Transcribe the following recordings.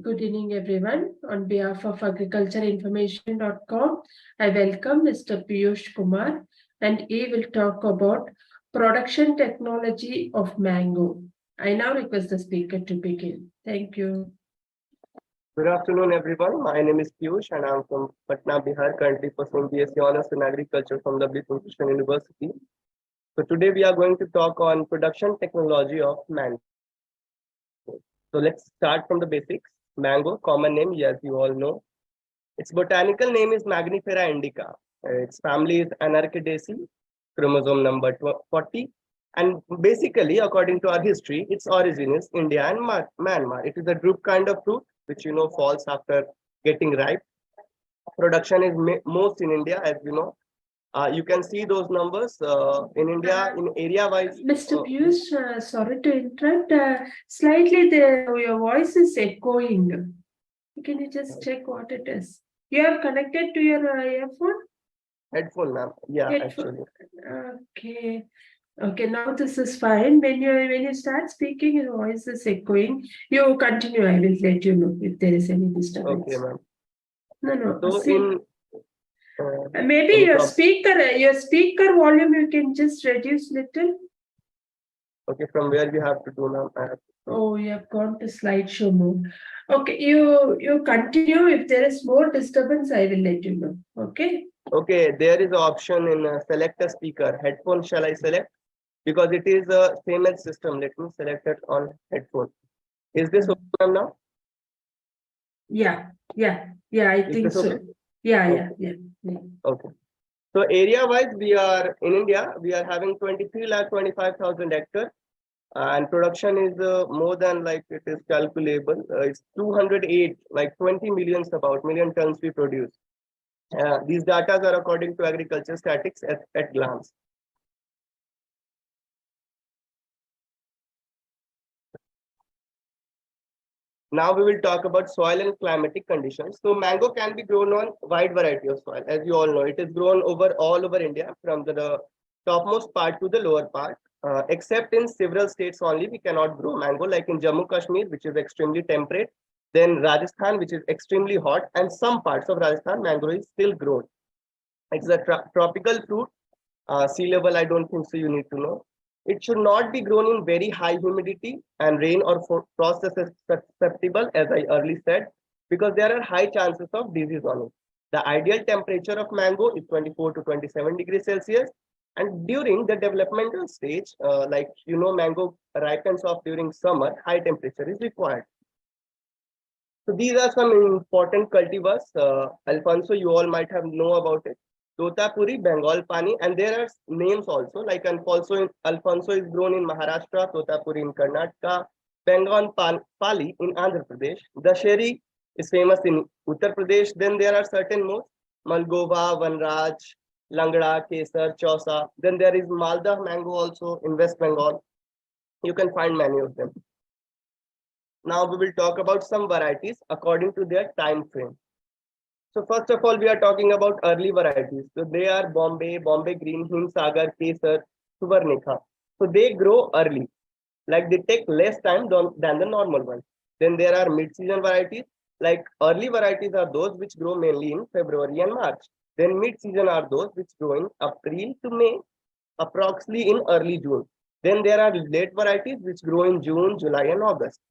Good evening, everyone. On behalf of agricultureinformation.com, I welcome Mr. Piyush Kumar, and he will talk about production technology of mango. I now request the speaker to begin. Thank you. Good afternoon, everyone. My name is Piyush, and I'm from Patna, Bihar, currently pursuing BSc Honors in Agriculture from W. Professional University. So today we are going to talk on production technology of mango. So let's start from the basics. Mango, common name, as you all know. Its botanical name is Magnifera indica. Its family is Anarchidaceae, chromosome number 40. And basically, according to our history, its origin is India and Myanmar. It is a drupe kind of fruit, which falls after getting ripe. Production is most in India, as you know. You can see those numbers in India in area-wise. Mr. Piyush, sorry to interrupt. Slightly, your voice is echoing. Can you just check what it is? You are connected to your earphone? Headphone, ma'am. Yeah, Headphone. actually. Okay, now this is fine. When you start speaking, your voice is echoing. You continue. I will let you know if there is any disturbance. Okay, ma'am. No. So see, maybe your speaker volume you can just reduce little. Okay, from where we have to do now? Oh, you have gone to slideshow mode. Okay, you continue. If there is more disturbance, I will let you know. Okay. Okay, there is an option in select a speaker. Headphone shall I select? Because it is a same as system. Let me select it on headphone. Is this open now? Yeah. I think so. Okay? Yeah. Okay. So area-wise, we are in India. We are having 23,25,000 hectares, and production is more than like it is calculable. It's 208, like 20 millions million tons we produce. These data are according to agriculture statistics at glance. Now we will talk about soil and climatic conditions. So mango can be grown on wide variety of soil. As you all know, it is grown all over India from the topmost part to the lower part. Except in several states only, we cannot grow mango, like in Jammu Kashmir, which is extremely temperate. Then Rajasthan, which is extremely hot, and some parts of Rajasthan, mango is still grown. It's a tropical fruit. Sea level, I don't think so you need to know. It should not be grown in very high humidity and rain or frost susceptible, as I earlier said, because there are high chances of disease on it. The ideal temperature of mango is 24 to 27 degrees Celsius. And during the developmental stage, mango ripens off during summer, high temperature is required. So these are some important cultivars. Alfonso, you all might have know about it. Totapuri, Bengal Pani, and there are names also, like Alfonso is grown in Maharashtra, Totapuri in Karnataka, Bengal Pali in Andhra Pradesh. Dasheri is famous in Uttar Pradesh. Then there are certain more, Malgova, Vanraj, Langda, Kesar, Chausa. Then there is Malda mango also in West Bengal. You can find many of them. Now we will talk about some varieties according to their time frame. So first of all, we are talking about early varieties. So they are Bombay Green, Himsagar, Kesar, Suvarnika. So they grow early, like they take less time than the normal ones. Then there are mid-season varieties, like early varieties are those which grow mainly in February and March. Then mid-season are those which grow in April to May, approximately in early June. Then there are late varieties which grow in June, July, and August.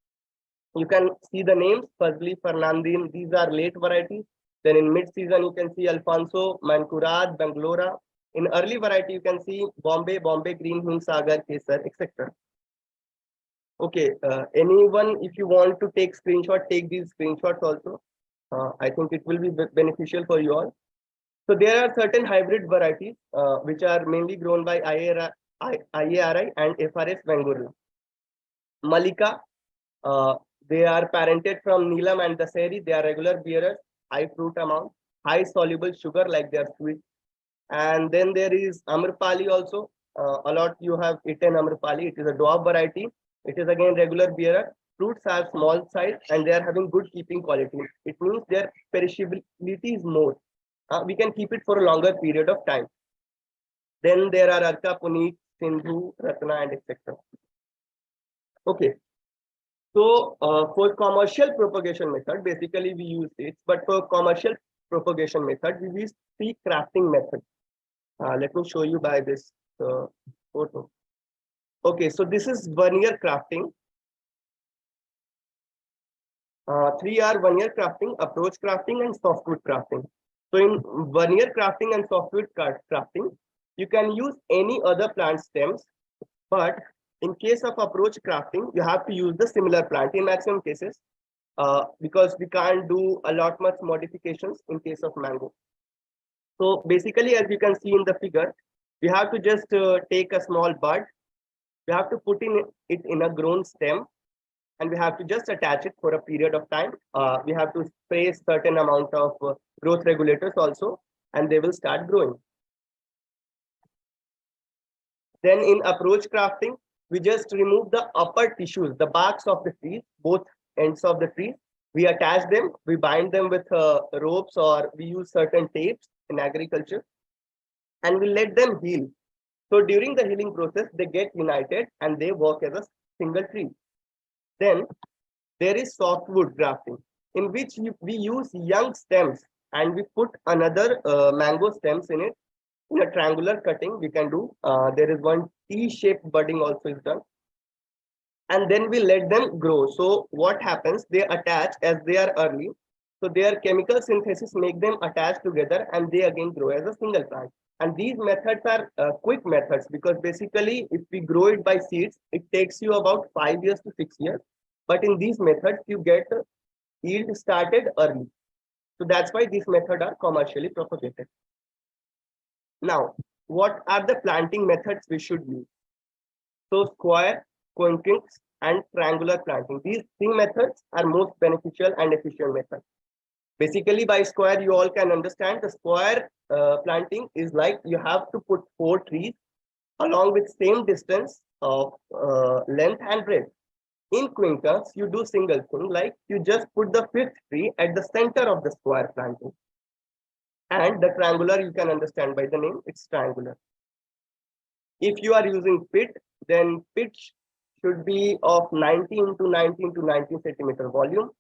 You can see the names, Fazli, Fernandin, these are late varieties. Then in mid-season, you can see Alfonso, Mankurad, Bangalora. In early variety, you can see Bombay Green, Himsagar, Kesar, etc. Okay, anyone, if you want to take screenshot, take these screenshots also. I think it will be beneficial for you all. So there are certain hybrid varieties, which are mainly grown by IARI and FRS Bengaluru. Malika, they are parented from Neelam and Daseri. They are regular bearers, high fruit amount, high soluble sugar, like they are sweet. And then there is Amrpali also. A lot you have eaten Amrpali. It is a dwarf variety. It is again regular bearer. Fruits are small size and they are having good keeping quality. It means their perishability is more. We can keep it for a longer period of time. Then there are Arka, Puneet, Sindhu, Ratna, and etc. Okay. So for commercial propagation method, basically we use it, but for commercial propagation method, we use tree crafting method. Let me show you by this photo. Okay, so this is 1 year crafting. 3 are 1 year crafting, approach crafting, and softwood crafting. So in 1 year crafting and softwood crafting, you can use any other plant stems, but in case of approach crafting, you have to use the similar plant in maximum cases, because we can't do a lot much modifications in case of mango. So basically, as you can see in the figure, we have to just take a small bud, we have to put it in a grown stem, and we have to just attach it for a period of time. We have to spray certain amount of growth regulators also, and they will start growing. Then in approach crafting, we just remove the upper tissues, the barks of the trees, both ends of the tree. We attach them, we bind them with ropes, or we use certain tapes in agriculture, and we let them heal. So during the healing process, they get united and they work as a single tree. Then there is softwood grafting, in which we use young stems and we put another mango stems in it. In a triangular cutting, we can do. There is one T-shaped budding also is done. And then we let them grow. So what happens? They attach as they are early. So their chemical synthesis make them attach together and they again grow as a single plant. And these methods are quick methods, because basically if we grow it by seeds, it takes you about 5 years to 6 years. But in these methods, you get yield started early. So that's why these methods are commercially propagated. Now, what are the planting methods we should use? So square, conkinks, and triangular planting. These three methods are most beneficial and efficient methods. Basically, by square, you all can understand the square planting is like you have to put 4 trees along with same distance of length and breadth. In quinkers, you do single thing, like you just put the 5th tree at the center of the square planting. And the triangular, you can understand by the name, it's triangular. If you are using pit, then pitch should be of 19 to 19 to 19 centimeter volume,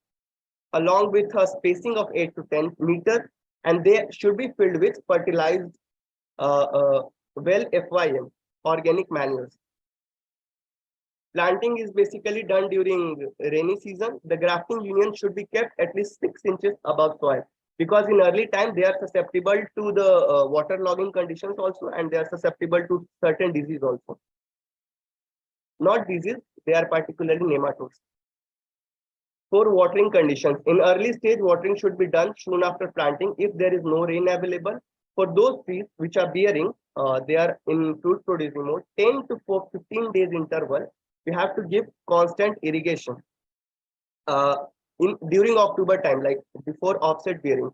along with a spacing of 8 to 10 meter, and they should be filled with fertilized well FYM, organic manures. Planting is basically done during rainy season. The grafting union should be kept at least 6 inches above soil, because in early time they are susceptible to the waterlogging conditions also, and they are susceptible to certain disease also. Not disease, they are particularly nematodes. For watering conditions, in early stage, watering should be done soon after planting if there is no rain available. For those trees which are bearing, they are in fruit producing mode, 10 to 15 days interval, we have to give constant irrigation. During October time, like before offset bearing,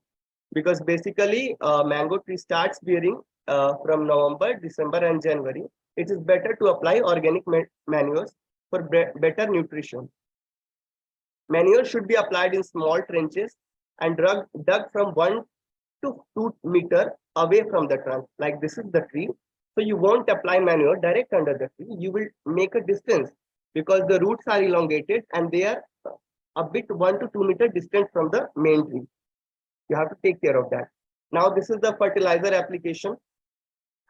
because basically mango tree starts bearing from November, December, and January. It is better to apply organic manures for better nutrition. Manure should be applied in small trenches and dug from 1 to 2 meters away from the trunk. Like this is the tree. So you won't apply manure direct under the tree. You will make a distance, because the roots are elongated and they are a bit 1 to 2 meters distant from the main tree. You have to take care of that. Now this is the fertilizer application.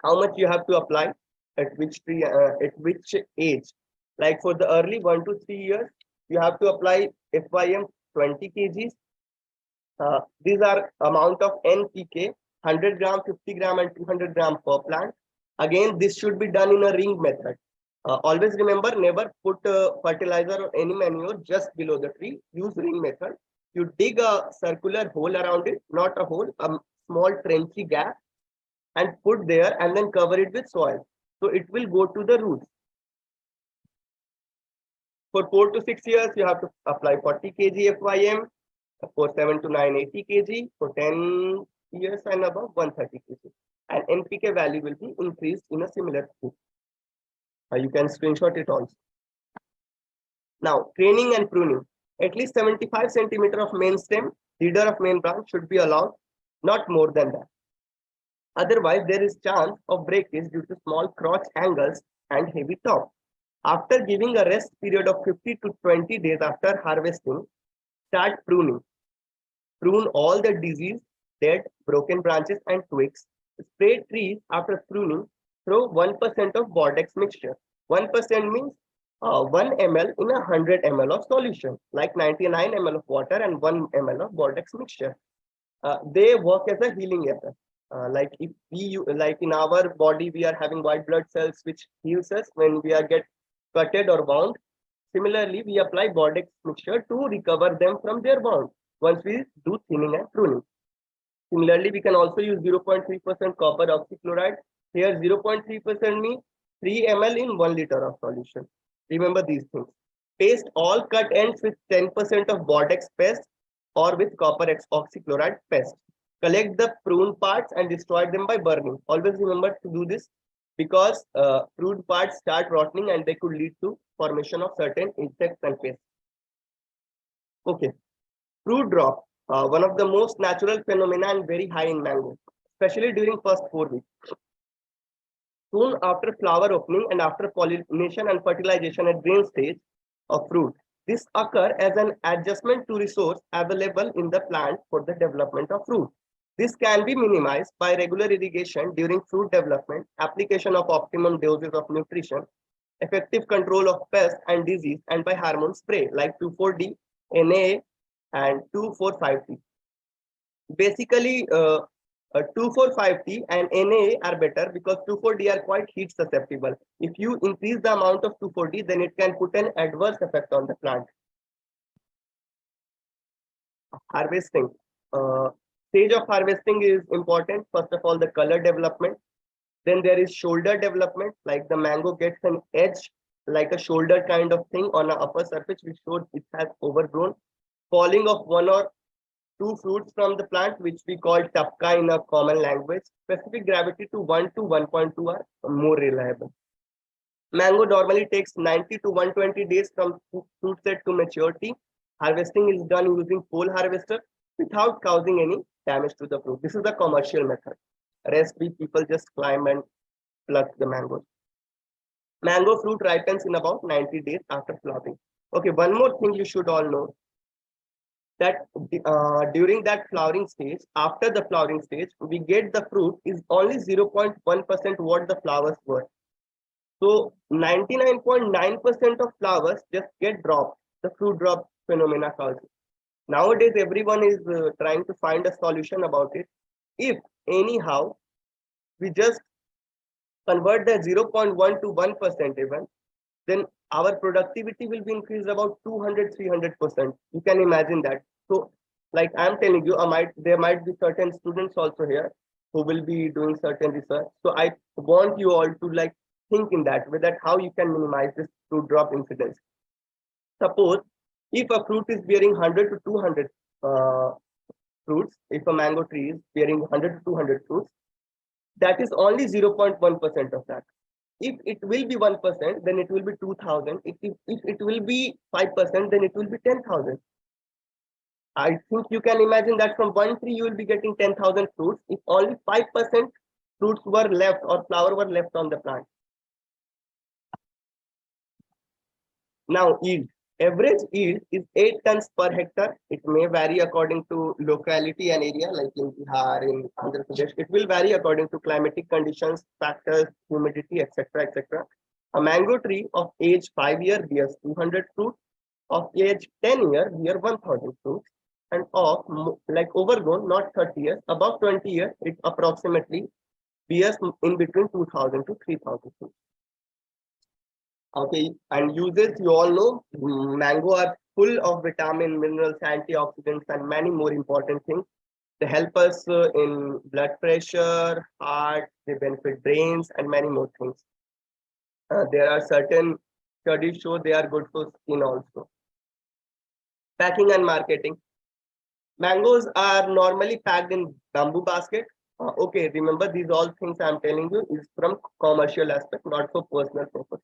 How much you have to apply at which tree, at which age? Like for the early 1 to 3 years, you have to apply FYM 20 kgs. These are amount of NPK, 100 gram, 50 gram, and 200 gram per plant. Again, this should be done in a ring method. Always remember, never put fertilizer or any manure just below the tree. Use ring method. You dig a circular hole around it, not a hole, a small trenchy gap, and put there, and then cover it with soil. So it will go to the roots. For 4 to 6 years, you have to apply 40 kg FYM. For 7 to 9, 80 kg. For 10 years and above, 130 kg. And NPK value will be increased in a similar way. You can screenshot it also. Now, training and pruning. At least 75 centimeter of main stem, leader of main branch should be allowed, not more than that. Otherwise, there is chance of breakage due to small crotch angles and heavy top. After giving a rest period of 50 to 20 days after harvesting, start pruning. Prune all the diseased, dead, broken branches and twigs. Spray trees after pruning. Throw 1% of Bordex mixture. 1% means 1 ml in 100 ml of solution, like 99 ml of water and 1 ml of Bordex mixture. They work as a healing effect. Like if like in our body, we are having white blood cells which heals us when we are get cutted or wound. Similarly, we apply Bordex mixture to recover them from their wound once we do thinning and pruning. Similarly, we can also use 0.3% copper oxychloride. Here 0.3% means 3 ml in 1 liter of solution. Remember these things. Paste all cut ends with 10% of Bordex paste or with copper oxychloride paste. Collect the pruned parts and destroy them by burning. Always remember to do this because pruned parts start rotting and they could lead to formation of certain insects and pests. Okay, fruit drop, one of the most natural phenomena and very high in mango, especially during first 4 weeks. Soon after flower opening and after pollination and fertilization at grain stage of fruit, this occur as an adjustment to resource available in the plant for the development of fruit. This can be minimized by regular irrigation during fruit development, application of optimum doses of nutrition, effective control of pests and disease, and by hormone spray like 2,4-D, Na, and 2,4,5-T. Basically, 2,4,5-T and Na are better because 2,4-D are quite heat susceptible. If you increase the amount of 2,4-D, then it can put an adverse effect on the plant. Harvesting. Stage of harvesting is important. First of all, the color development. Then there is shoulder development, like the mango gets an edge, like a shoulder kind of thing on the upper surface, which shows it has overgrown. Falling of 1 or 2 fruits from the plant, which we call tapka in a common language. Specific gravity to 1 to 1.2 are more reliable. Mango normally takes 90 to 120 days from fruit set to maturity. Harvesting is done using pole harvester without causing any damage to the fruit. This is the commercial method. Rest we people just climb and pluck the mangoes. Mango fruit ripens in about 90 days after flowering. Okay, one more thing you should all know, that during that flowering stage, after the flowering stage, we get the fruit is only 0.1% what the flowers were. So 99.9% of flowers just get dropped. The fruit drop phenomena causes. Nowadays, everyone is trying to find a solution about it. If anyhow, we just convert the 0.1 to 1% even, then our productivity will be increased about 200-300%. You can imagine that. So, like I'm telling you, there might be certain students also here who will be doing certain research. So I want you all to like think in that way, that how you can minimize this fruit drop incidence. Suppose if a fruit is bearing 100 to 200 fruits, if a mango tree is bearing 100 to 200 fruits, that is only 0.1% of that. If it will be 1%, then it will be 2,000. If it will be 5%, then it will be 10,000. I think you can imagine that from one tree you will be getting 10,000 fruits if only 5% fruits were left or flower were left on the plant. Now yield. Average yield is 8 tons per hectare. It may vary according to locality and area, like in Bihar, in Andhra Pradesh. It will vary according to climatic conditions, factors, humidity, etc., etc. A mango tree of age 5 year bears 200 fruits, of age 10 year bear 1,000 fruits, and of like overgrown, not 30 years, above 20 years, it approximately bears in between 2,000 to 3,000 fruits. Okay, and uses, you all know, mango are full of vitamin, minerals, antioxidants, and many more important things. They help us in blood pressure, heart, they benefit brains, and many more things. There are certain studies show they are good for skin also. Packing and marketing. Mangoes are normally packed in bamboo basket. Okay, remember these all things I'm telling you is from commercial aspect, not for personal purpose.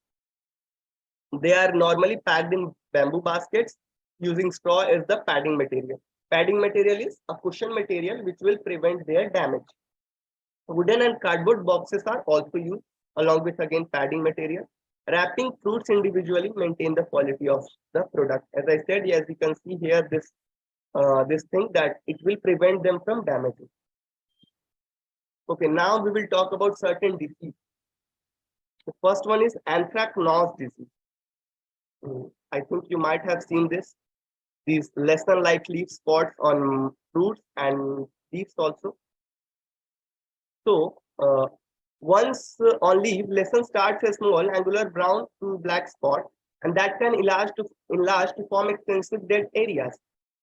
They are normally packed in bamboo baskets using straw as the padding material. Padding material is a cushion material which will prevent their damage. Wooden and cardboard boxes are also used along with again padding material. Wrapping fruits individually maintain the quality of the product. As I said, yes, you can see here this thing that it will prevent them from damaging. Okay, now we will talk about certain disease. The first one is anthracnose disease. I think you might have seen this. These lesson like leaf spots on fruits and leaves also. So once on leaf, lesson starts a small angular brown to black spot, and that can enlarge to form extensive dead areas.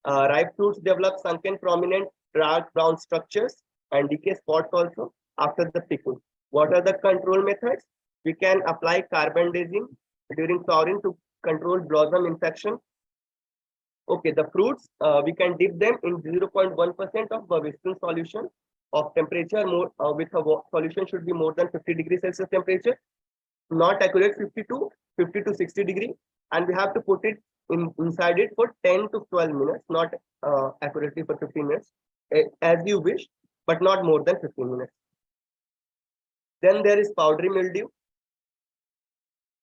Ripe fruits develop sunken prominent dark brown structures and decay spots also after the picking. What are the control methods? We can apply carbendazim during flowering to control blossom infection. Okay, the fruits, we can dip them in 0.1% of Bavistine solution of temperature more with a solution should be more than 50 degrees Celsius temperature, not accurate 50 to 60 degree, and we have to put it inside it for 10 to 12 minutes, not accurately for 15 minutes, as you wish, but not more than 15 minutes. Then there is powdery mildew.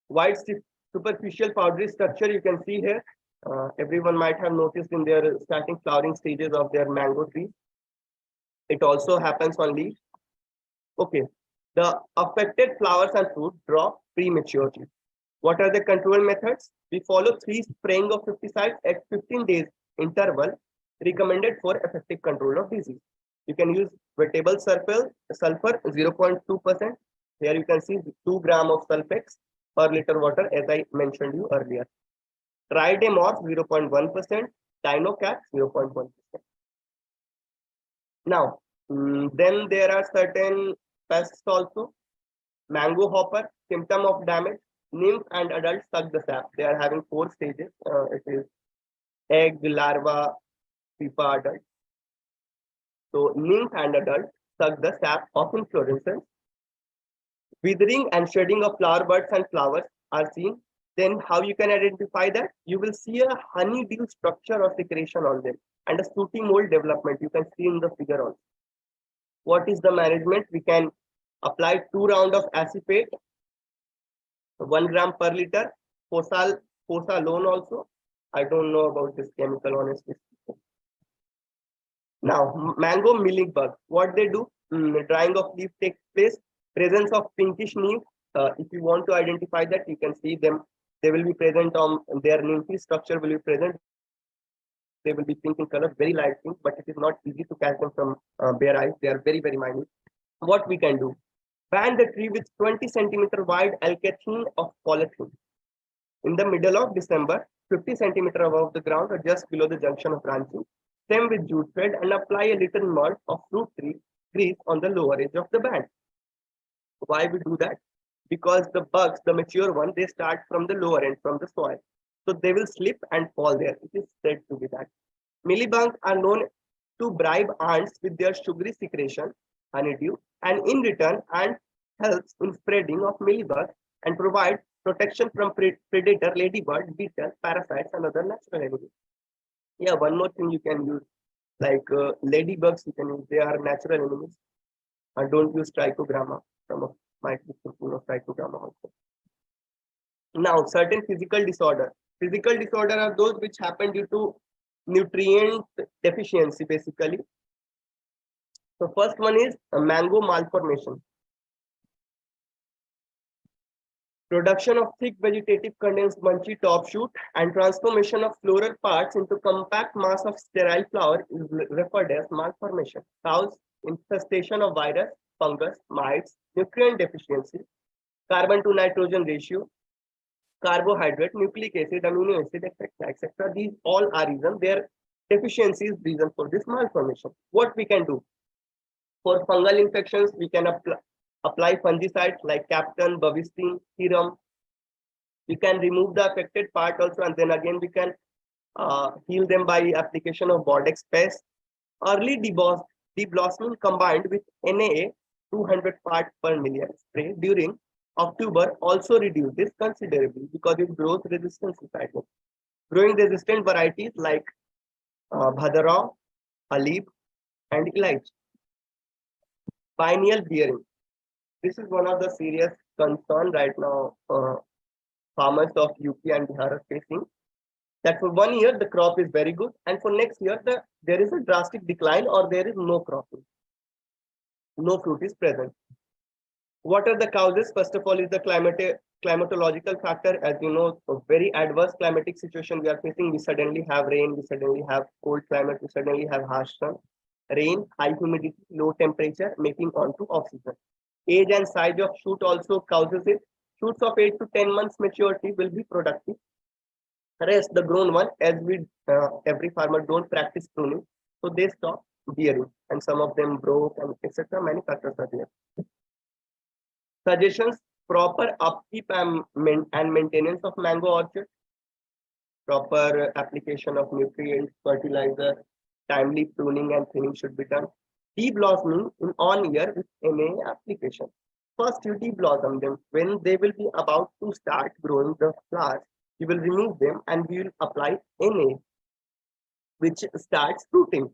White superficial powdery structure you can see here. Everyone might have noticed in their starting flowering stages of their mango tree. It also happens on leaves. Okay, the affected flowers and fruit drop prematurely. What are the control methods? We follow 3 spraying of pesticides at 15 days interval recommended for effective control of disease. You can use vegetable sulfur 0.2%. Here you can see 2 grams of sulfates per liter water, as I mentioned you earlier. Tridamorph 0.1%, Dinocat 0.1%. Now, then there are certain pests also. Mango hopper, symptom of damage. Nymph and adult suck the sap. They are having 4 stages. It is egg, larva, pupa, adult. So nymph and adult suck the sap of inflorescence. Withering and shedding of flower buds and flowers are seen. Then how you can identify that? You will see a honeydew structure or secretion on them and a sooty mold development. You can see in the figure also. What is the management? We can apply 2 rounds of acephate, 1 gram per liter, Fosalone also. I don't know about this chemical honestly. Now, mango milling bug. What they do? Drying of leaf takes place. Presence of pinkish leaf. If you want to identify that, you can see them. They will be present on their nymphy structure will be present. They will be pink in color, very light pink, but it is not easy to catch them from bare eyes. They are very, very minute. What we can do? Band the tree with 20 centimeter wide alkathene of polythene. In the middle of December, 50 centimeter above the ground or just below the junction of branching, stem with jute thread and apply a little mud of fruit tree grease on the lower edge of the band. Why we do that? Because the bugs, the mature one, they start from the lower end, from the soil. So they will slip and fall there. It is said to be that. Mealybugs are known to bribe ants with their sugary secretion, honeydew, and in return, ant helps in spreading of mealybug and provide protection from predator, ladybird, beetle, parasites, and other natural enemies. Yeah, one more thing you can use, like ladybugs, you can use. They are natural enemies. And don't use trichogramma. Some of might be thinking of trichogramma also. Now, certain physical disorder. Physical disorder are those which happen due to nutrient deficiency, basically. So first one is a mango malformation. Production of thick vegetative condensed bunchy top shoot and transformation of floral parts into compact mass of sterile flower is referred as malformation. Cause infestation of virus, fungus, mites, nutrient deficiency, carbon to nitrogen ratio, carbohydrate, nucleic acid, amino acid, etc., etc. These all are reasons. Their deficiency is reason for this malformation. What we can do? For fungal infections, we can apply fungicides like Captain, Bavistine, Serum. We can remove the affected part also, and then again we can heal them by application of Bordex pest. Early deblossoming combined with NAA 200 parts per million spray during October also reduce this considerably because it grows resistance cycle. Growing resistant varieties like Bhadrao, Halib, and Elite. Pineal bearing. This is one of the serious concern right now farmers of UP and Bihar are facing. That for 1 year the crop is very good, and for next year there is a drastic decline or there is no cropping, no fruit is present. What are the causes? First of all is the climatological factor. As you know, a very adverse climatic situation we are facing. We suddenly have rain, we suddenly have cold climate, we suddenly have harsh sun, rain, high humidity, low temperature, making onto oxygen. Age and size of shoot also causes it. Shoots of 8 to 10 months maturity will be productive. Rest the grown one, as we every farmer don't practice pruning, so they stop bearing, and some of them broke and etc. Many factors are there. Suggestions: proper upkeep and maintenance of mango orchard, proper application of nutrients, fertilizer, timely pruning and thinning should be done. Deblossoming in on year with NA application. First, you deblossom them when they will be about to start growing the flowers. You will remove them and we will apply NA, which starts fruiting.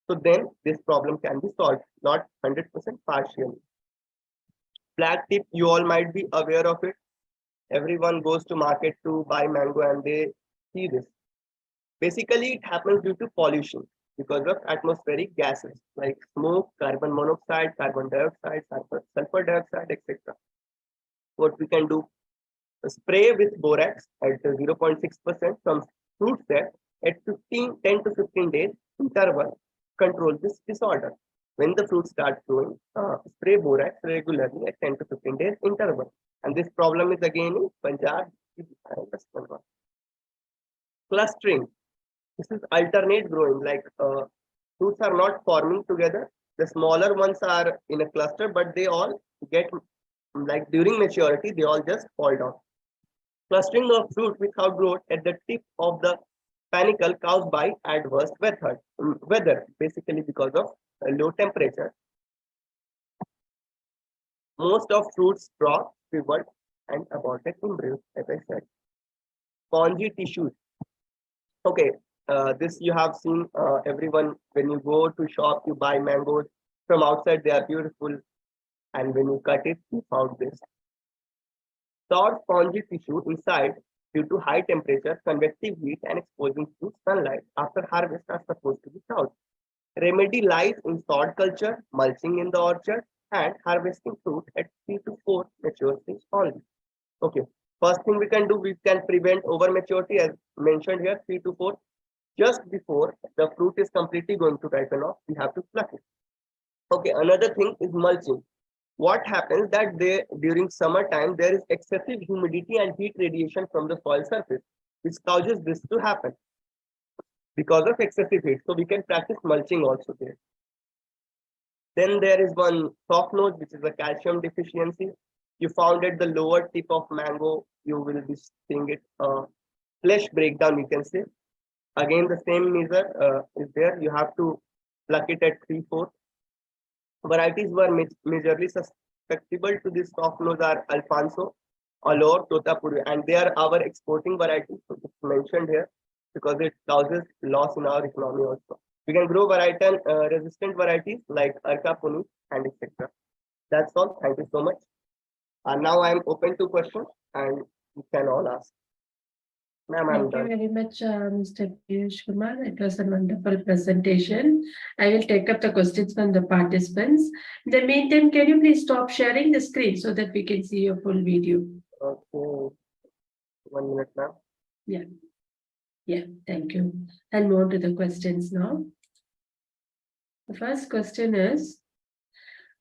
So then this problem can be solved, not 100% partially. Black tip, you all might be aware of it. Everyone goes to market to buy mango and they see this. Basically, it happens due to pollution because of atmospheric gases like smoke, carbon monoxide, carbon dioxide, sulfur dioxide, etc. What we can do: spray with borax at 0.6% from fruit set at 10 to 15 days interval, control this disorder. When the fruit starts growing, spray borax regularly at 10 to 15 days interval. And this problem is again in Punjab and West Bengal. Clustering. This is alternate growing, like fruits are not forming together. The smaller ones are in a cluster, but they all get, like during maturity, they all just fall down. Clustering of fruit without growth at the tip of the panicle caused by adverse weather, basically because of low temperature. Most of fruits drop, pivot, and aborted embryos, as I said. Spongy tissues. Okay, this you have seen everyone when you go to shop, you buy mangoes from outside, they are beautiful, and when you cut it, you found this. Soft spongy tissue inside due to high temperature, convective heat, and exposing to sunlight after harvest are supposed to be out. Remedy lies in sod culture, mulching in the orchard, and harvesting fruit at 3 to 4 mature stage only. Okay, first thing we can do, we can prevent over maturity as mentioned here, 3 to 4. Just before the fruit is completely going to ripen off, we have to pluck it. Okay, another thing is mulching. What happens that during summertime there is excessive humidity and heat radiation from the soil surface, which causes this to happen because of excessive heat. So we can practice mulching also there. Then there is one soft nose, which is a calcium deficiency. You found at the lower tip of mango, you will be seeing it flesh breakdown, you can say. Again, the same measure is there. You have to pluck it at 3/4. Varieties were majorly susceptible to this soft nose are Alfonso, Alor, Totapuri, and they are our exporting varieties. So it's mentioned here because it causes loss in our economy also. We can grow varietal resistant varieties like Arka Puni and etc. That's all. Thank you so much. And now I am open to questions and you can all ask. Ma'am, I'm Thank you done. very much, Mr. Piyush Kumar. It was a wonderful presentation. I will take up the questions from the participants. In the meantime, can you please stop sharing the screen so that we can see your full video? Okay. 1 minute, ma'am. Yeah, thank you. I'll move on to the questions now. The first question is,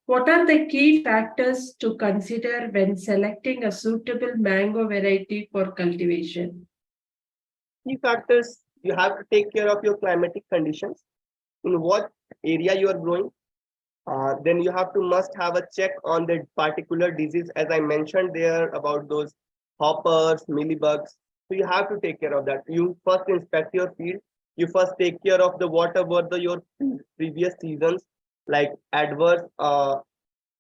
what are the key factors to consider when selecting a suitable mango variety for cultivation? Key factors: you have to take care of your climatic conditions, in what area you are growing. Then you have to must have a check on the particular disease, as I mentioned there about those hoppers, mealybugs. So you have to take care of that. You first inspect your field. You first take care of the what were your previous seasons, like adverse,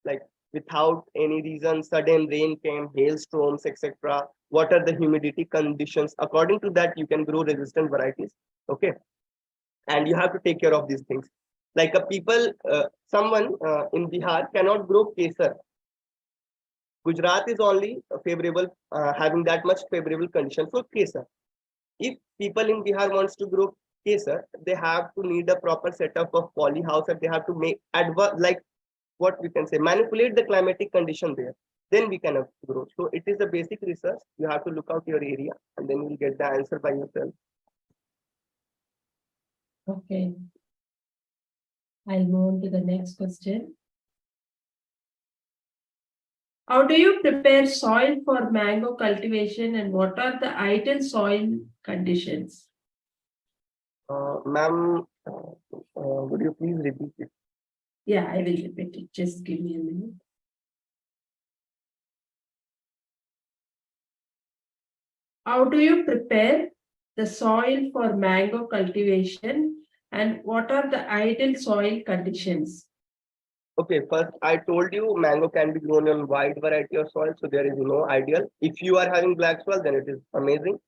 like without any reason, sudden rain came, hailstorms, etc. What are the humidity conditions? According to that, you can grow resistant varieties. Okay, and you have to take care of these things. Like someone in Bihar cannot grow kesar, Gujarat is only favorable, having that much favorable condition for kesar. If people in Bihar wants to grow kesar, they have to need a proper setup of poly house, and they have to make like what we can say, manipulate the climatic condition there. Then we can grow. So it is a basic research. You have to look out your area, and then you'll get the answer by yourself. Okay. I'll move on to the next question. How do you prepare soil for mango cultivation, and what are the ideal soil conditions? Ma'am, would you please repeat it? Yeah, I will repeat it. Just give me a minute. How do you prepare the soil for mango cultivation, and what are the ideal soil conditions? Okay, first I told you mango can be grown on wide variety of soil, so there is no ideal. If you are having black soil, then it is amazing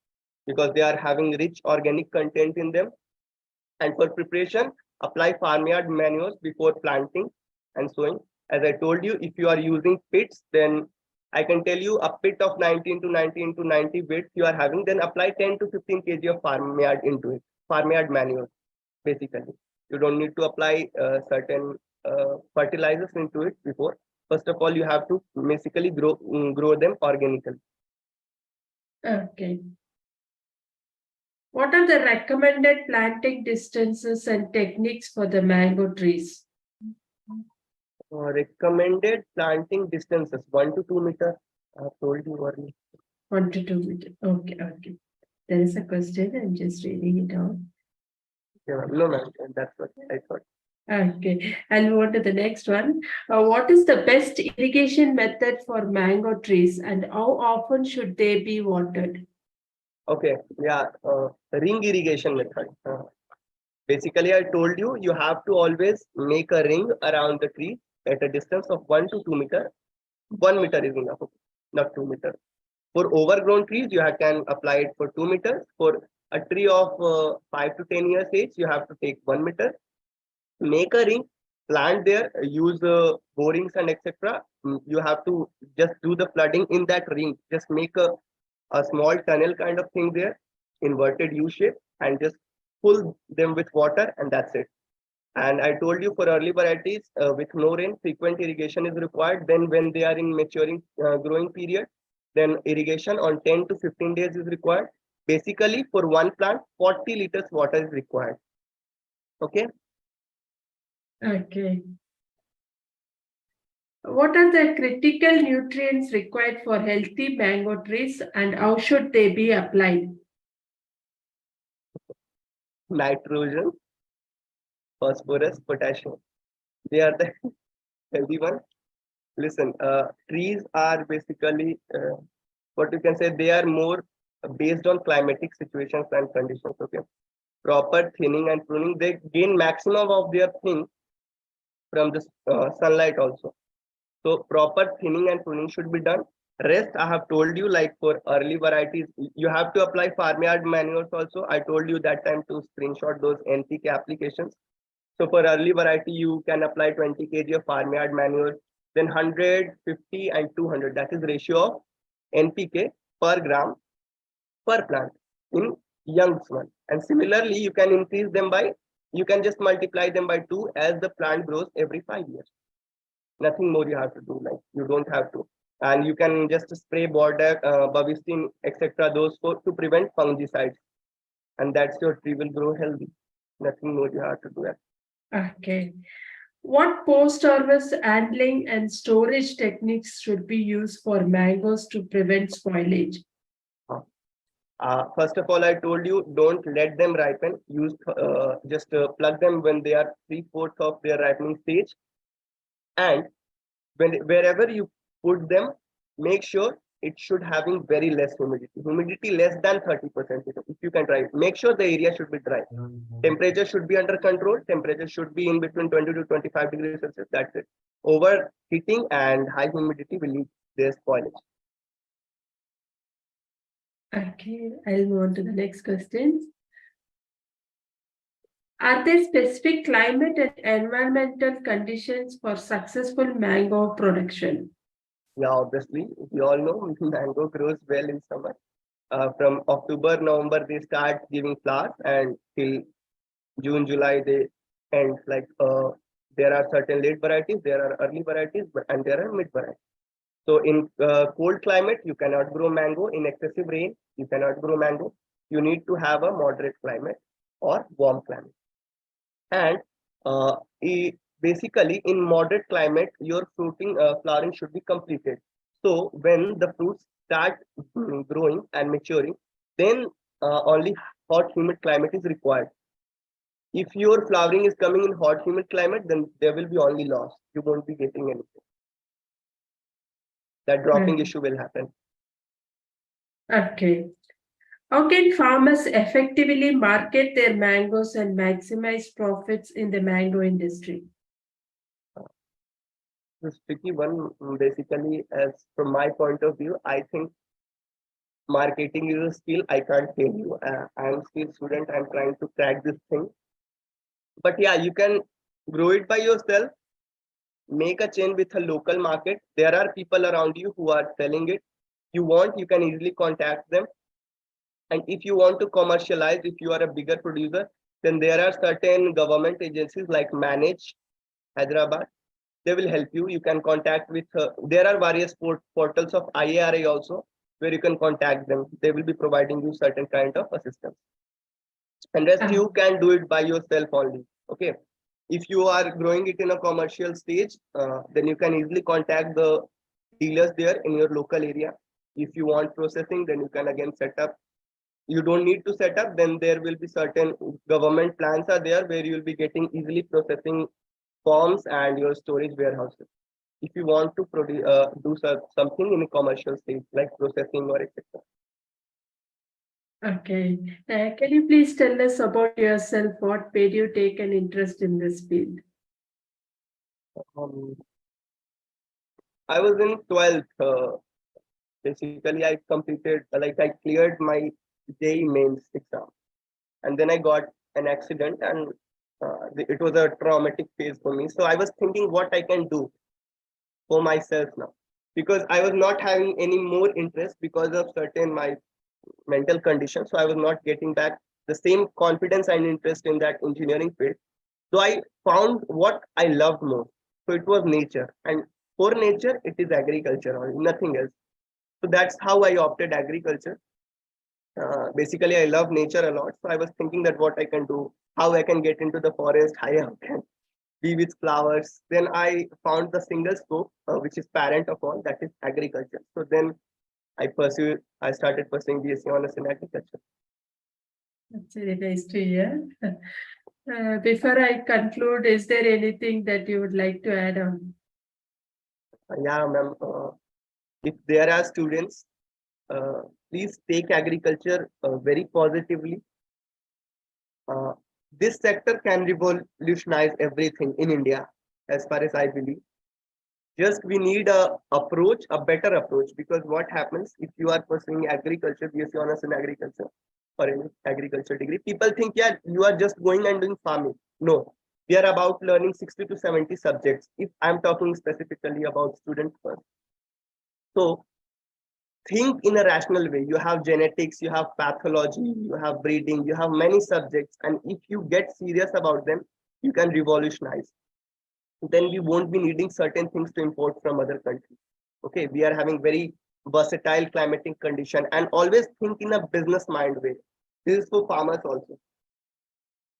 because they are having rich organic content in them. And for preparation, apply farmyard manures before planting and sowing. As I told you, if you are using pits, then I can tell you a pit of 19 to 90 into 90 width you are having, then apply 10 to 15 kg of farmyard into it, farmyard manure, basically. You don't need to apply certain fertilizers into it before. First of all, you have to basically grow them organically. Okay. What are the recommended planting distances and techniques for the mango trees? Recommended planting distances 1 to 2 meters. I have told you earlier. 1 to 2 meters. Okay, okay. There is a question. I'm just reading it out. Yeah, no, ma'am. That's what I thought. Okay, I'll move on to the next one. What is the best irrigation method for mango trees, and how often should they be watered? Okay, yeah, ring irrigation method. Basically, I told you, you have to always make a ring around the tree at a distance of 1 to 2 meters. 1 meter is enough, not 2 meters. For overgrown trees, you can apply it for 2 meters. For a tree of 5 to 10 years age, you have to take 1 meter. Make a ring, plant there, use borings and etc. You have to just do the flooding in that ring. Just make a small tunnel kind of thing there, inverted U shape, and just pull them with water, and that's it. And I told you for early varieties with no rain, frequent irrigation is required. Then when they are in maturing growing period, then irrigation on 10 to 15 days is required. Basically, for one plant, 40 liters water is required. Okay. Okay. What are the critical nutrients required for healthy mango trees, and how should they be applied? Nitrogen, phosphorus, potassium. They are the healthy ones. Listen, trees are basically what you can say, they are more based on climatic situations and conditions. Okay. Proper thinning and pruning, they gain maximum of their thing from the sunlight also. So proper thinning and pruning should be done. Rest, I have told you, like for early varieties, you have to apply farmyard manures also. I told you that time to screenshot those NPK applications. So for early variety, you can apply 20 kg of farmyard manure, then 100, 50, and 200. That is ratio of NPK per gram per plant in young one. And similarly, you can increase them by, you can just multiply them by 2 as the plant grows every 5 years. Nothing more you have to do, like you don't have to. And you can just spray border, bavistine, etc. those to prevent fungicides. And that's your tree will grow healthy. Nothing more you have to do. Okay. What post-harvest handling and storage techniques should be used for mangoes to prevent spoilage? First of all, I told you, don't let them ripen. Use just plug them when they are 3/4 of their ripening stage. And wherever you put them, make sure it should having very less humidity. Humidity less than 30%. If you can try it, make sure the area should be dry. Temperature should be under control. Temperature should be in between 20 to 25 degrees Celsius. That's it. Overheating and high humidity will lead their spoilage. Okay, I'll move on to the next question. Are there specific climate and environmental conditions for successful mango production? Yeah, obviously, we all know mango grows well in summer. From October, November, they start giving flowers, and till June, July, they end. There are certain late varieties, there are early varieties, and there are mid varieties. So in cold climate, you cannot grow mango. In excessive rain, you cannot grow mango. You need to have a moderate climate or warm climate. And uh, basically, in moderate climate, your flowering should be completed. So when the fruits start growing and maturing, then only hot humid climate is required. If your flowering is coming in hot humid climate, then there will be only loss. You won't be getting anything. That dropping issue will happen. Okay. How can farmers effectively market their mangoes and maximize profits in the mango industry? This tricky one, basically, as from my point of view, I think marketing is a skill. I can't tell you. I'm still student. I'm trying to crack this thing. But yeah, you can grow it by yourself. Make a chain with a local market. There are people around you who are selling it. You want, you can easily contact them. And if you want to commercialize, if you are a bigger producer, then there are certain government agencies like Manage Hyderabad. They will help you. You can contact with, there are various portals of IARA also where you can contact them. They will be providing you certain kind of assistance. And rest you can do it by yourself only. Okay. If you are growing it in a commercial stage, then you can easily contact the dealers there in your local area. If you want processing, then you can again set up. You don't need to set up, then there will be certain government plans are there where you will be getting easily processing forms and your storage warehouses. If you want to do something in a commercial stage like processing or etc. Okay. Can you please tell us about yourself? What made you take an interest in this field? Um, I was in 12th. Basically, I completed, I cleared my JEE mains exam. And then I got an accident, and it was a traumatic phase for me. So I was thinking what I can do for myself now, because I was not having any more interest because of certain my mental condition. So I was not getting back the same confidence and interest in that engineering field. So I found what I loved most. So it was nature, and for nature, it is agriculture or nothing else. So that's how I opted agriculture. Basically, I love nature a lot. So I was thinking that what I can do, how I can get into the forest, how I can be with flowers. Then I found the single scope, which is parent of all, that is agriculture. So then I started pursuing BSc honors in agriculture. That's very nice to hear. Before I conclude, is there anything that you would like to add on? Yeah, ma'am. If there are students, please take agriculture very positively. Uh, this sector can revolutionize everything in India, as far as I believe. Just we need a better approach, because what happens if you are pursuing agriculture, BSc honors in agriculture or any agriculture degree, people think, yeah, you are just going and doing farming. No, we are about learning 60 to 70 subjects. If I'm talking specifically about students first. So think in a rational way. You have genetics, you have pathology, you have breeding, you have many subjects. And if you get serious about them, you can revolutionize. Then we won't be needing certain things to import from other countries. Okay, we are having very versatile climatic condition, and always think in a business mind way. This is for farmers also.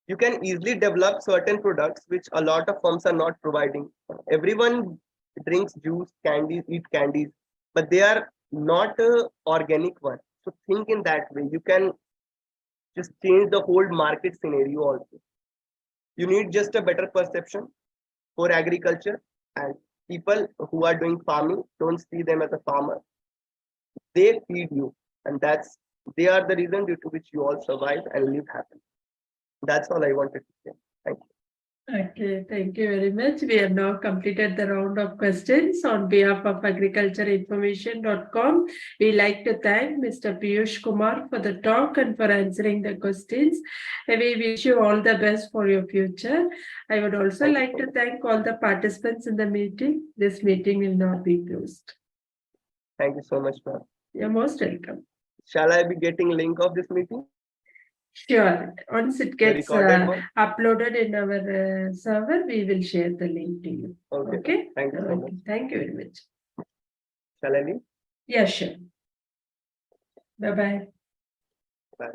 You can easily develop certain products which a lot of firms are not providing. Everyone drinks juice, candies, eat candies, but they are not organic one. So think in that way. You can just change the whole market scenario also. You need just a better perception for agriculture, and people who are doing farming, don't see them as a farmer. They feed you, and they are the reason due to which you all survive and live happily. That's all I wanted to say. Thank you. Okay, thank you very much. We have now completed the round of questions. On behalf of agricultureinformation.com, we like to thank Mr. Piyush Kumar for the talk and for answering the questions. We wish you all the best for your future. I would also like to thank all the participants in the meeting. This meeting will now be closed. Thank you so much, ma'am. You're most welcome. Shall I be getting link of this meeting? Sure. Once it The gets recorded one? uploaded in our server, we will share the link to you. Okay. Okay. Thank you so much. Okay. Thank you very much. Shall I leave? Yeah, sure. Bye-bye. Bye.